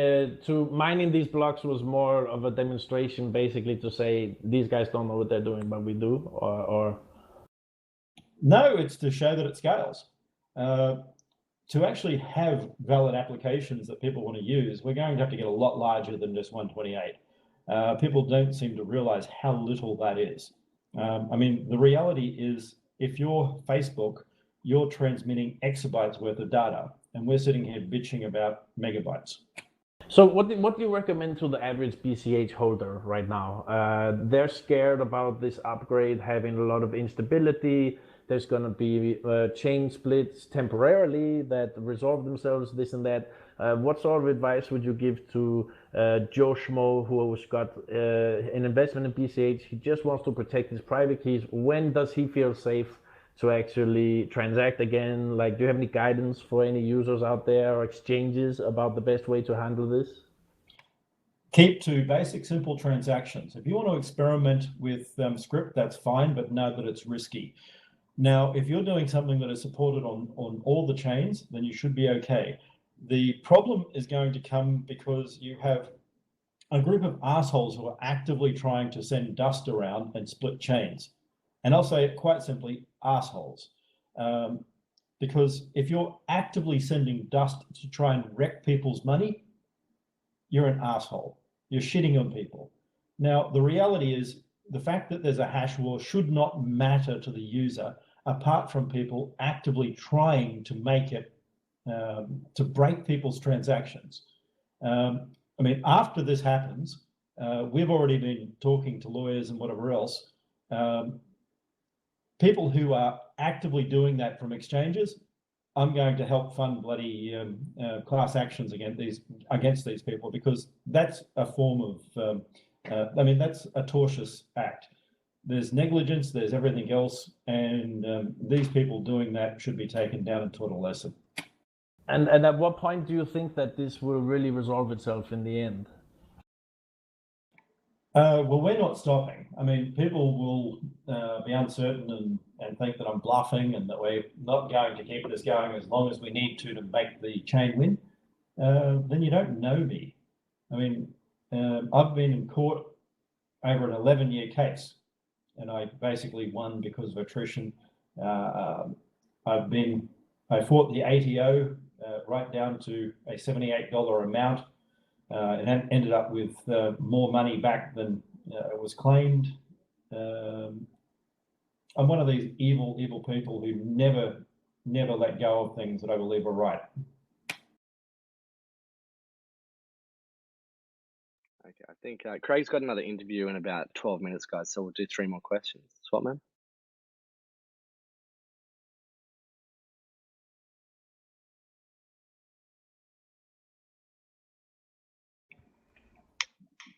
to mining these blocks was more of a demonstration, basically to say these guys don't know what they're doing, but we do, or... No, it's to show that it scales. To actually have valid applications that people want to use, we're going to have to get a lot larger than just 128. People don't seem to realize how little that is. I mean, the reality is if you're Facebook, you're transmitting exabytes worth of data, and we're sitting here bitching about megabytes. So what do you recommend to the average BCH holder right now? They're scared about this upgrade having a lot of instability. There's going to be chain splits temporarily that resolve themselves, this and that. What sort of advice would you give to Joe Schmo, who's got an investment in BCH? He just wants to protect his private keys. When does he feel safe to actually transact again? Like, do you have any guidance for any users out there or exchanges about the best way to handle this? Keep to basic, simple transactions. If you want to experiment with script, that's fine, but know that it's risky. Now, if you're doing something that is supported on all the chains, then you should be okay. The problem is going to come because you have a group of assholes who are actively trying to send dust around and split chains. And I'll say it quite simply, assholes. Because if you're actively sending dust to try and wreck people's money, you're an asshole. You're shitting on people. Now, the reality is the fact that there's a hash war should not matter to the user, apart from people actively trying to make it, to break people's transactions. I mean, after this happens, we've already been talking to lawyers and whatever else. People who are actively doing that from exchanges, I'm going to help fund bloody class actions against these people, because that's a form of, I mean, that's a tortious act. There's negligence, there's everything else, and these people doing that should be taken down and taught a lesson. And at what point do you think that this will really resolve itself in the end? Well, we're not stopping. I mean, people will be uncertain and think that I'm bluffing and that we're not going to keep this going as long as we need to make the chain win. Then you don't know me. I mean, I've been in court over an 11-year case, and I basically won because of attrition. I fought the ATO right down to a $78 amount. It ended up with more money back than was claimed. I'm one of these evil people who never let go of things that I believe are right. Okay, I think Craig's got another interview in about 12 minutes, guys, so we'll do 3 more questions. Swapman?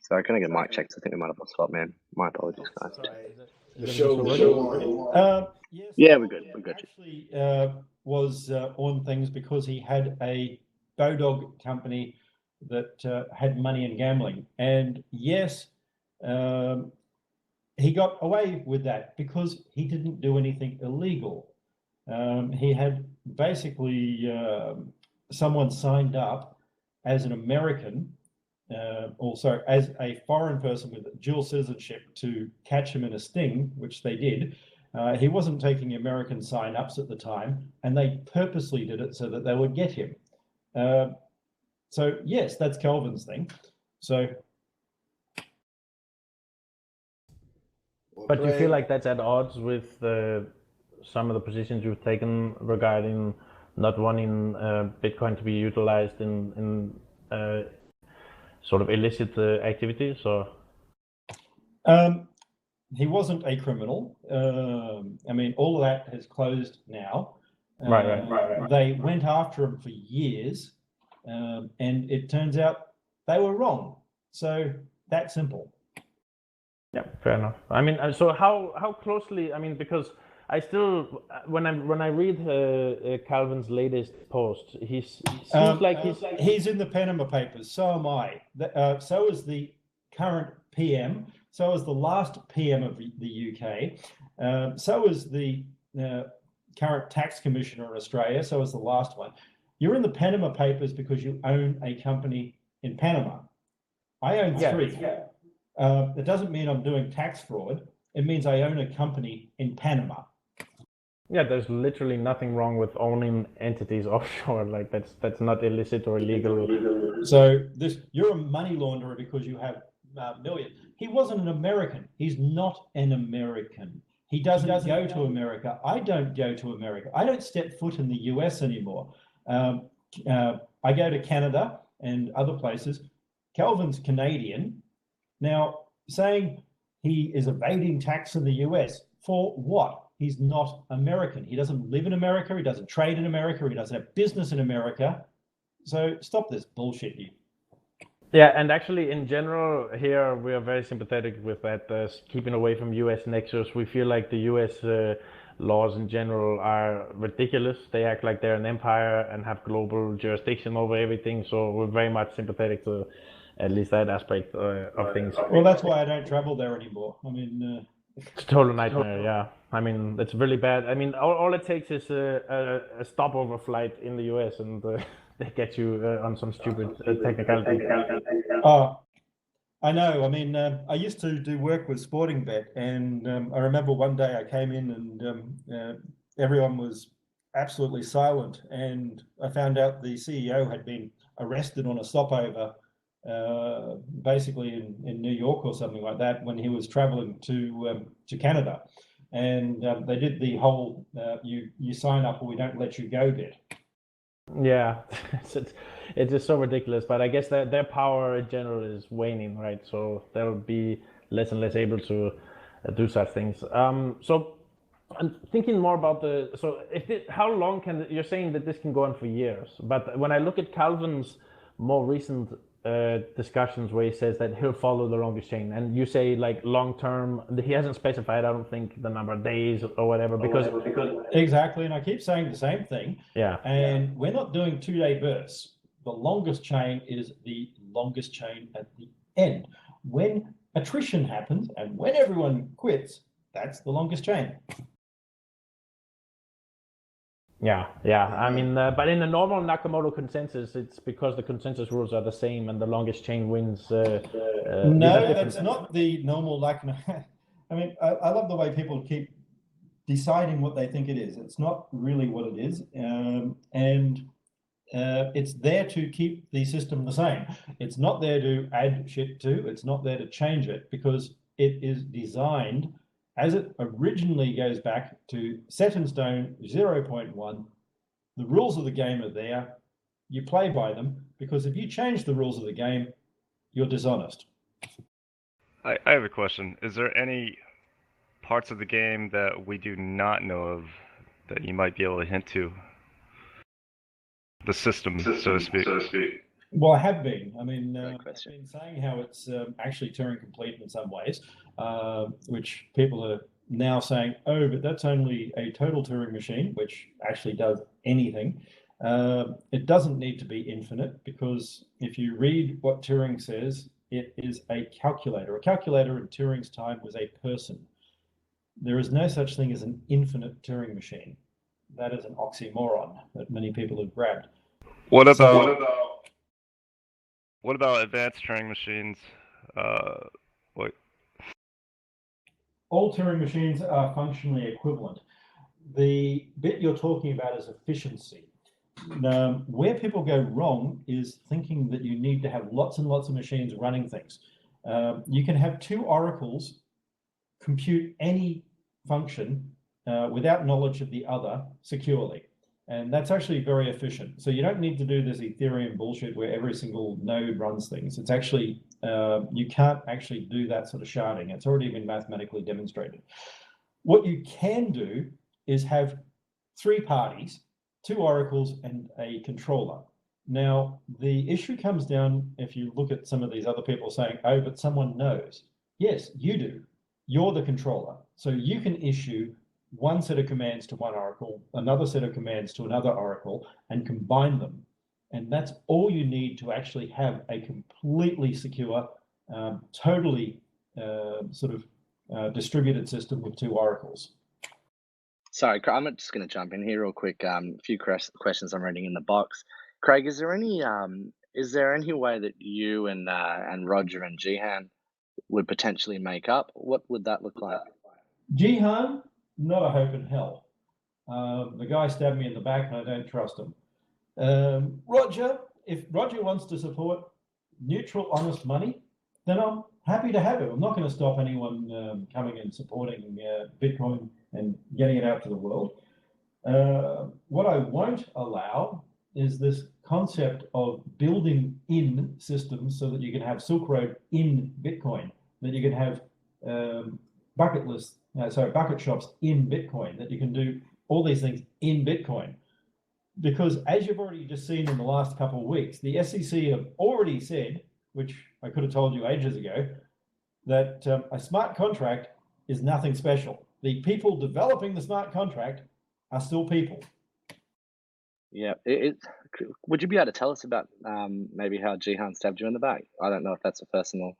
Sorry, can I get mic checks? I think we might have lost Swapman. My apologies, guys. The show on. Yes, Yeah, we're good. We're good. Actually, was on things because he had a Bodog company that had money in gambling, and yes, he got away with that because he didn't do anything illegal. He had basically someone signed up as an American, as a foreign person with dual citizenship to catch him in a sting, which they did. He wasn't taking American sign-ups at the time, and they purposely did it so that they would get him. So yes, that's Kelvin's thing. So, but you feel like that's at odds with some of the positions you've taken regarding not wanting Bitcoin to be utilized in sort of illicit activities, or? He wasn't a criminal. I mean, all of that has closed now. Right. They went after him for years, and it turns out they were wrong. So that's simple. Yeah, fair enough. I mean, so how closely? I mean, because I still, when I read Calvin's latest post, he seems like he's in the Panama Papers. So am I. So is the current PM. So is the last PM of the UK. So is the current tax commissioner in Australia. So is the last one. You're in the Panama Papers because you own a company in Panama. I own three. It doesn't mean I'm doing tax fraud. It means I own a company in Panama. Yeah, there's literally nothing wrong with owning entities offshore. Like that's not illicit or illegal. So you're a money launderer because you have millions. He wasn't an American. He's not an American. He doesn't go to America. I don't go to America. I don't step foot in the US anymore. I go to Canada and other places. Kelvin's Canadian. Now, saying he is evading tax in the US, for what? He's not American. He doesn't live in America. He doesn't trade in America. He doesn't have business in America. So stop this bullshit here. Yeah, and actually, in general, here we are very sympathetic with that, keeping away from U.S. nexus. We feel like the U.S. Laws in general are ridiculous. They act like they're an empire and have global jurisdiction over everything. So we're very much sympathetic to at least that aspect of things. Well, that's why I don't travel there anymore. I mean, it's a total nightmare. Yeah, I mean, it's really bad. I mean, all it takes is a stopover flight in the U.S. and they get you on some stupid technicality. I know. I mean, I used to do work with Sporting Bet, and I remember one day I came in and everyone was absolutely silent, and I found out the CEO had been arrested on a stopover, basically in New York or something like that, when he was traveling to Canada, and they did the whole you sign up or we don't let you go bit. Yeah, it's just so ridiculous. But I guess their power in general is waning, right? So they'll be less and less able to do such things. So I'm thinking more about how long you're saying that this can go on for years. But when I look at Calvin's more recent discussions where he says that he'll follow the longest chain, and you say like long term, he hasn't specified, I don't think, the number of days or whatever, because exactly, and I keep saying the same thing. Yeah, and we're not doing 2-day bursts. The longest chain is the longest chain at the end. When attrition happens and when everyone quits, that's the longest chain. Yeah. I mean, but in a normal Nakamoto consensus, it's because the consensus rules are the same and the longest chain wins. No, that's not the normal Nakamoto. I mean, I love the way people keep deciding what they think it is. It's not really what it is, and it's there to keep the system the same. It's not there to add shit to. It's not there to change it, because it is designed as it originally goes back to set in stone 0.1. The rules of the game are there. You play by them, because if you change the rules of the game, you're dishonest. I have a question. Is there any parts of the game that we do not know of that you might be able to hint to? The system, so to speak. Well, I have been. I mean, I've been saying how it's actually Turing complete in some ways, which people are now saying, oh, but that's only a total Turing machine, which actually does anything. It doesn't need to be infinite, because if you read what Turing says, it is a calculator. A calculator in Turing's time was a person. There is no such thing as an infinite Turing machine. that is an oxymoron that many people have grabbed. What about advanced Turing machines? What? All Turing machines are functionally equivalent. The bit you're talking about is efficiency. Now, where people go wrong is thinking that you need to have lots and lots of machines running things. You can have two oracles compute any function without knowledge of the other securely. And that's actually very efficient. So you don't need to do this Ethereum bullshit where every single node runs things. It's actually, you can't actually do that sort of sharding. It's already been mathematically demonstrated. What you can do is have three parties, two oracles and a controller. Now, the issue comes down if you look at some of these other people saying, oh, but someone knows. Yes, you do. You're the controller. So you can issue one set of commands to one oracle, another set of commands to another oracle, and combine them. And that's all you need to actually have a completely secure, totally distributed system with two oracles. Sorry, I'm just going to jump in here real quick. A few questions I'm reading in the box. Craig, is there any way that you and Roger and Jihan would potentially make up? What would that look like? Jihan, not a hope in hell. The guy stabbed me in the back and I don't trust him. Roger, if Roger wants to support neutral, honest money, then I'm happy to have it. I'm not going to stop anyone coming and supporting Bitcoin and getting it out to the world. What I won't allow is this concept of building in systems so that you can have Silk Road in Bitcoin, that you can have bucket shops in Bitcoin, that you can do all these things in Bitcoin. Because as you've already just seen in the last couple of weeks, the SEC have already said, which I could have told you ages ago, that a smart contract is nothing special. The people developing the smart contract are still people. Yeah. Would you be able to tell us about maybe how Jihan stabbed you in the back? I don't know if that's a personal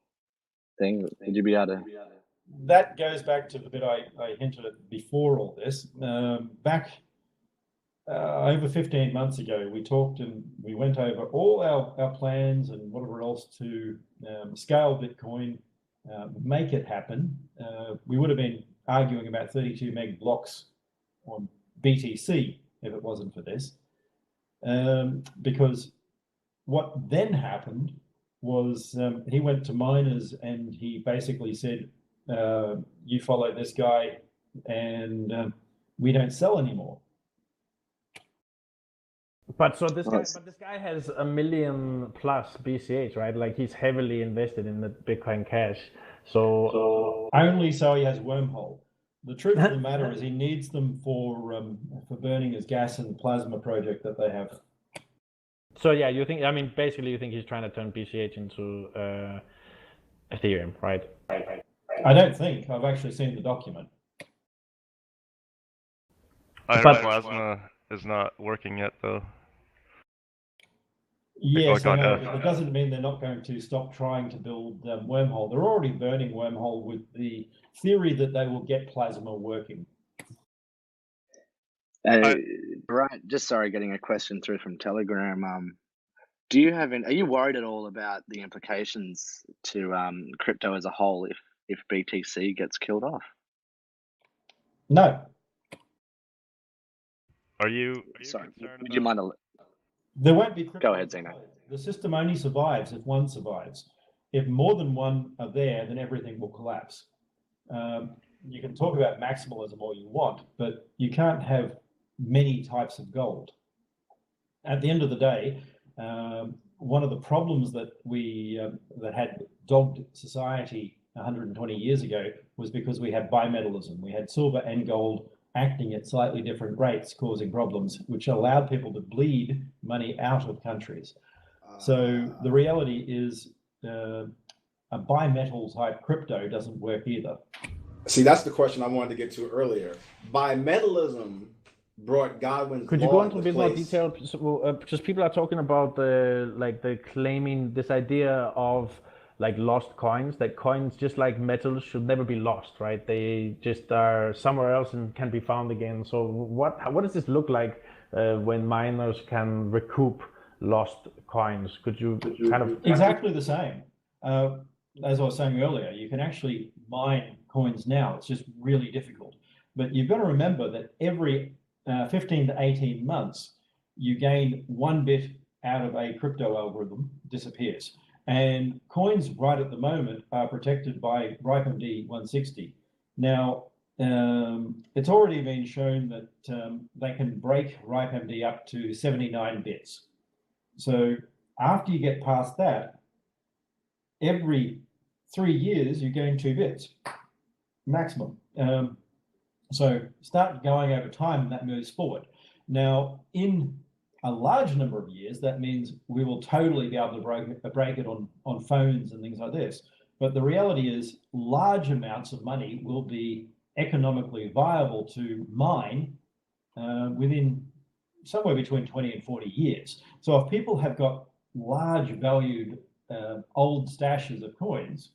thing. Would you be able to? That goes back to the bit I hinted at before all this. Back over 15 months ago, we talked and we went over all our plans and whatever else to scale Bitcoin, make it happen. We would have been arguing about 32 meg blocks on BTC if it wasn't for this. Because what then happened was he went to miners and he basically said, you follow this guy and we don't sell anymore. But this guy has 1 million plus BCH, right? Like he's heavily invested in the Bitcoin Cash. So only so he has Wormhole. The truth of the matter is he needs them for burning his gas and plasma project that they have. So yeah, basically you think he's trying to turn BCH into Ethereum, right? I don't think. I've actually seen the document. Plasma is not working yet, though. Yes, I know. It doesn't mean they're not going to stop trying to build Wormhole. They're already burning Wormhole with the theory that they will get plasma working. Right. Just getting a question through from Telegram. Are you worried at all about the implications to crypto as a whole if BTC gets killed off? No. Are you Sorry, concerned would you mind? There won't be crypto. Go ahead, Zeno. The system only survives if one survives. If more than one are there, then everything will collapse. You can talk about maximalism all you want, but you can't have many types of gold. At the end of the day, one of the problems that that had dogged society 120 years ago was because we had bimetallism. We had silver and gold acting at slightly different rates, causing problems, which allowed people to bleed money out of countries. So the reality is a bimetal type crypto doesn't work either. See, that's the question I wanted to get to earlier. Bimetallism brought Godwin's Could you law go into a into bit more place. detail? Just people are talking about the claiming this idea of like lost coins, that coins, just like metals, should never be lost, right? They just are somewhere else and can be found again. So what does this look like when miners can recoup lost coins? Could you kind of... Exactly the same. As I was saying earlier, you can actually mine coins now. It's just really difficult. But you've got to remember that every 15 to 18 months, you gain 1 bit out of a crypto algorithm, disappears. And coins right at the moment are protected by Wright 160. Now, it's already been shown that they can break Wright up to 79 bits. So after you get past that, every 3 years, you gain 2 bits maximum. So start going over time and that moves forward. Now, in a large number of years, that means we will totally be able to break it on phones and things like this. But the reality is large amounts of money will be economically viable to mine within somewhere between 20 and 40 years. So if people have got large valued old stashes of coins,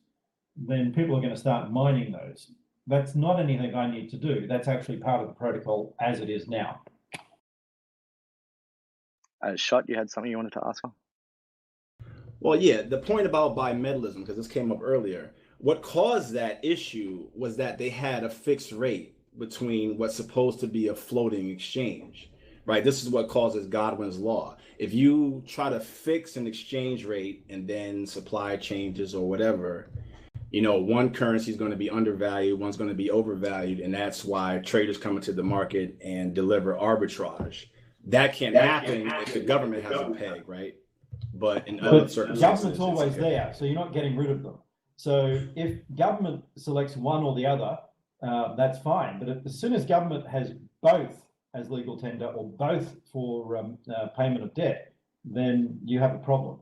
then people are going to start mining those. That's not anything I need to do. That's actually part of the protocol as it is now. Shot, you had something you wanted to ask? Well, yeah, the point about bimetallism, because this came up earlier, what caused that issue was that they had a fixed rate between what's supposed to be a floating exchange, right? This is what causes Godwin's law. If you try to fix an exchange rate and then supply changes or whatever, you know, one currency is going to be undervalued, one's going to be overvalued, and that's why traders come into the market and deliver arbitrage. That can't happen if the government has a peg, right? But in other circumstances, government's always there, so you're not getting rid of them. So if government selects one or the other, that's fine. But as soon as government has both as legal tender or both for payment of debt, then you have a problem.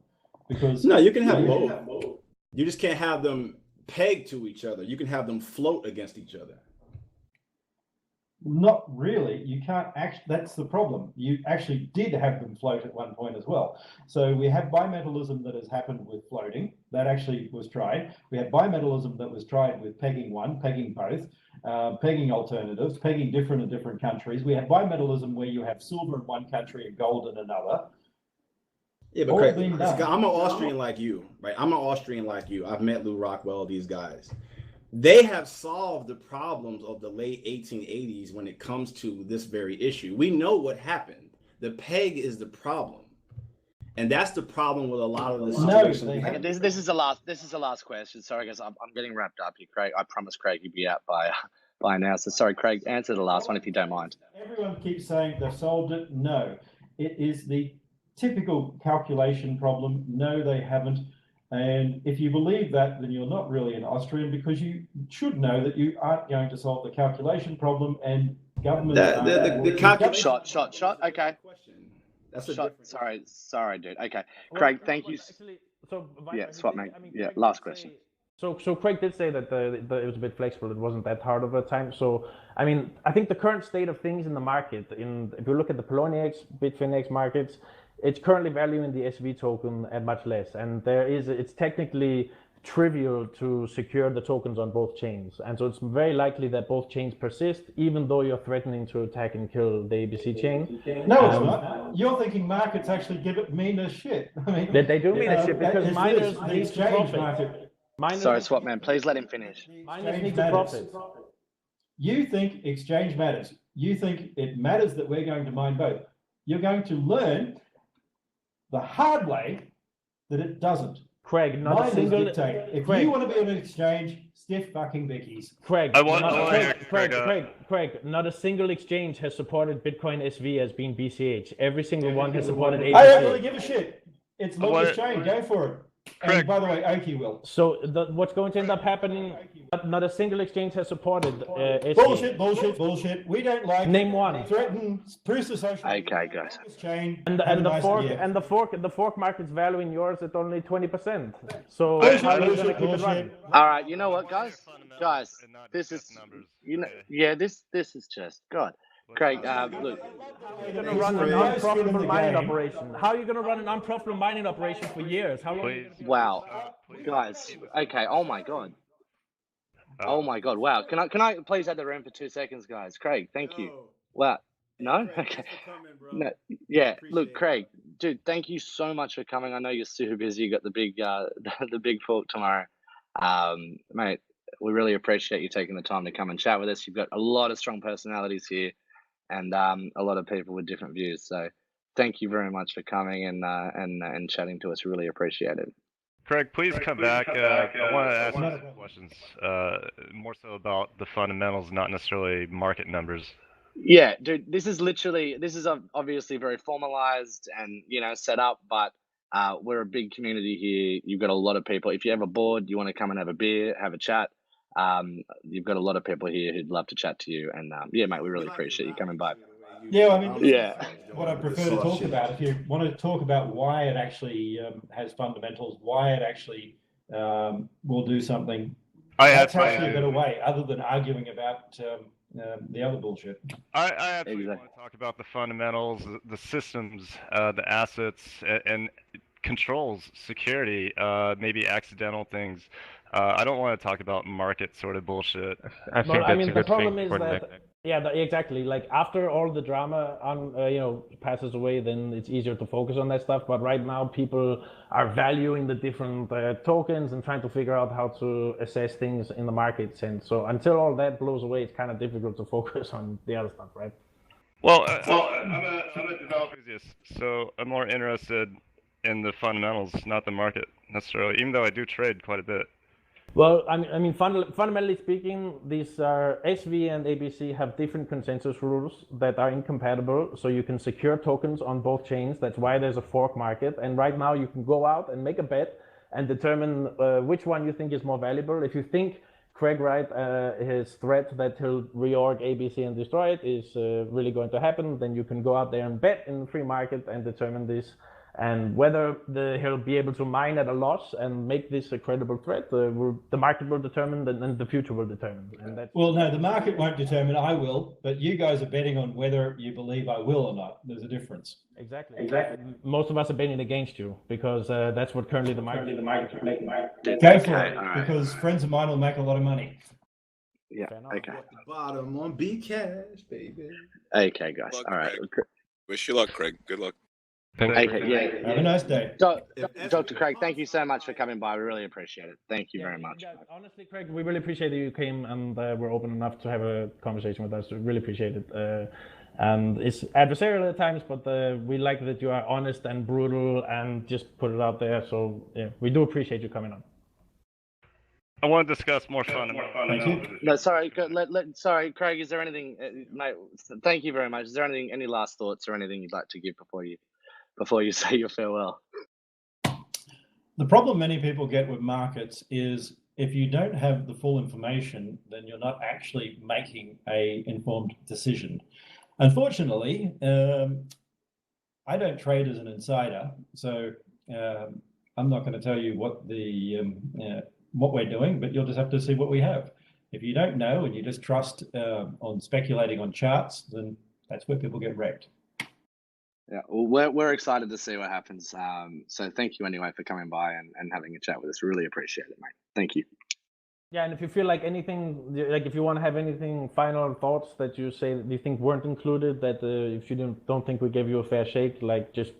Because no, you can have both. You just can't have them pegged to each other. You can have them float against each other. Not really. You can't actually, that's the problem. You actually did have them float at one point as well. So we have bimetallism that has happened with floating. That actually was tried. We have bimetallism that was tried with pegging one, pegging both, pegging alternatives, pegging different in different countries. We have bimetallism where you have silver in one country and gold in another. Yeah, but Craig, I'm an Austrian like you, right? I'm an Austrian like you. I've met Lou Rockwell, these guys. They have solved the problems of the late 1880s when it comes to this very issue. We know what happened. The peg is the problem, and that's the problem with a lot of the situations. Okay, this is the last question. Sorry, guys, I'm getting wrapped up here, Craig. I promised Craig he'd be out by now. So sorry, Craig, answer the last one if you don't mind. Everyone keeps saying they've solved it. No, it is the typical calculation problem. No, they haven't. And if you believe that, then you're not really an Austrian, because you should know that you aren't going to solve the calculation problem, and government. The calculation. Shot. Okay. That's a shot. Sorry, dude. Okay, Craig, thank you. Yeah, swap mate. Yeah, last question. So Craig did say that it was a bit flexible. It wasn't that hard of a time. So I mean, I think the current state of things in the market, if you look at the Poloniex, Bitfinex markets, it's currently valuing the SV token at much less, and it's technically trivial to secure the tokens on both chains, and so it's very likely that both chains persist, even though you're threatening to attack and kill the ABC chain. No, it's not. You're thinking markets actually mean as shit. I mean, they do mean as shit because miners need to profit. Sorry, swap man, please let him finish. Miners need to profit. You think exchange matters. You think it matters that we're going to mine both. You're going to learn the hard way that it doesn't. Craig, not a single. If you want to be on an exchange, stiff fucking Vickies. Craig, Craig, not a single exchange has supported Bitcoin SV as being BCH. Every single one has supported ABC. I don't really give a shit. It's Lucas chain. Go for it. Craig. And by the way, Oki will. So what's going to end up happening? Not a single exchange has supported SV. Bullshit. We don't like. Name one. Threaten proof of social. Okay, guys. Chain. And the fork market's valuing yours at only 20%. So Bullshit, how are you going to keep it running? All right, you know what, guys, this is this is just God. Craig, look, How are you going to run an unprofitable mining operation? How are you going to run an unprofitable mining operation for years? How long? Please. wow, guys. Okay. Oh my God. Oh my God. Wow. Can I please have the room for 2 seconds, guys? Craig, thank you. Wow. No? Craig, Okay. thanks for coming, bro. No. Yeah. Appreciate Look, it. Craig, dude, thank you so much for coming. I know you're super busy. You got the big the big talk tomorrow. Mate, we really appreciate you taking the time to come and chat with us. You've got a lot of strong personalities here and a lot of people with different views. So thank you very much for coming and chatting to us. Really appreciate it. Craig, please come back. I want to ask you some questions, more so about the fundamentals, not necessarily market numbers. Yeah, dude, this is obviously very formalized and set up, but we're a big community here. You've got a lot of people. If you're ever bored, you want to come and have a beer, have a chat. You've got a lot of people here who'd love to chat to you, and yeah, mate, we really appreciate you coming by. Yeah, I mean, Yeah. what I prefer to talk about, if you want to talk about why it actually has fundamentals, why it actually will do something, that's actually a better way, other than arguing about the other bullshit. I actually want to talk about the fundamentals, the systems, the assets, and controls, security, maybe accidental things. I don't want to talk about market sort of bullshit. I mean, the problem is that, exactly. Like after all the drama passes away, then it's easier to focus on that stuff. But right now, people are valuing the different tokens and trying to figure out how to assess things in the market sense. So until all that blows away, it's kind of difficult to focus on the other stuff, right? Well, I'm a developer enthusiast, so I'm more interested in the fundamentals, not the market necessarily, even though I do trade quite a bit. Well, I mean, fundamentally speaking, these are SV and ABC have different consensus rules that are incompatible. So you can secure tokens on both chains. That's why there's a fork market. And right now you can go out and make a bet and determine which one you think is more valuable. If you think Craig Wright, his threat that he'll reorg ABC and destroy it is really going to happen, then you can go out there and bet in the free market and determine this. And whether he'll be able to mine at a loss and make this a credible threat, the market will determine, and the future will determine. And that's... Well, no, the market won't determine. I will, but you guys are betting on whether you believe I will or not. There's a difference. Exactly. Most of us are betting against you because that's what currently the market is making. Go for it, because friends of mine will make a lot of money. Yeah. Okay. Bottom on B cash, baby. Okay, guys. Luck, all right. Craig. Wish you luck, Craig. Good luck. Okay, yeah. Have a nice day. Dr. Craig, thank you so much for coming by. We really appreciate it. Thank you very much. Yeah, honestly, Craig, we really appreciate that you came and were open enough to have a conversation with us. We really appreciate it. And it's adversarial at times, but we like that you are honest and brutal and just put it out there. So yeah, we do appreciate you coming on. I want to discuss more fundamentals. No, sorry, sorry, Craig. Is there anything, mate? Thank you very much. Is there any last thoughts or anything you'd like to give before you say your farewell? The problem many people get with markets is if you don't have the full information, then you're not actually making an informed decision. Unfortunately, I don't trade as an insider, so I'm not going to tell you what what we're doing, but you'll just have to see what we have. If you don't know and you just trust on speculating on charts, then that's where people get wrecked. Yeah, well, we're excited to see what happens. So thank you anyway for coming by and having a chat with us. Really appreciate it, mate. Thank you. Yeah, and if you feel like anything, like if you want to have anything final thoughts that you say that you think weren't included, that if you don't think we gave you a fair shake, like just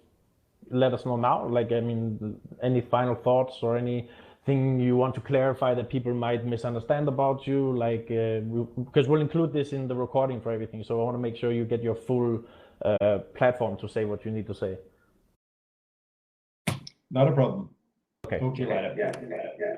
let us know now. Like, I mean, any final thoughts or anything you want to clarify that people might misunderstand about you, like, because we'll include this in the recording for everything. So I want to make sure you get your full platform to say what you need to say. Not a problem. Okay. Talk to you later. Okay.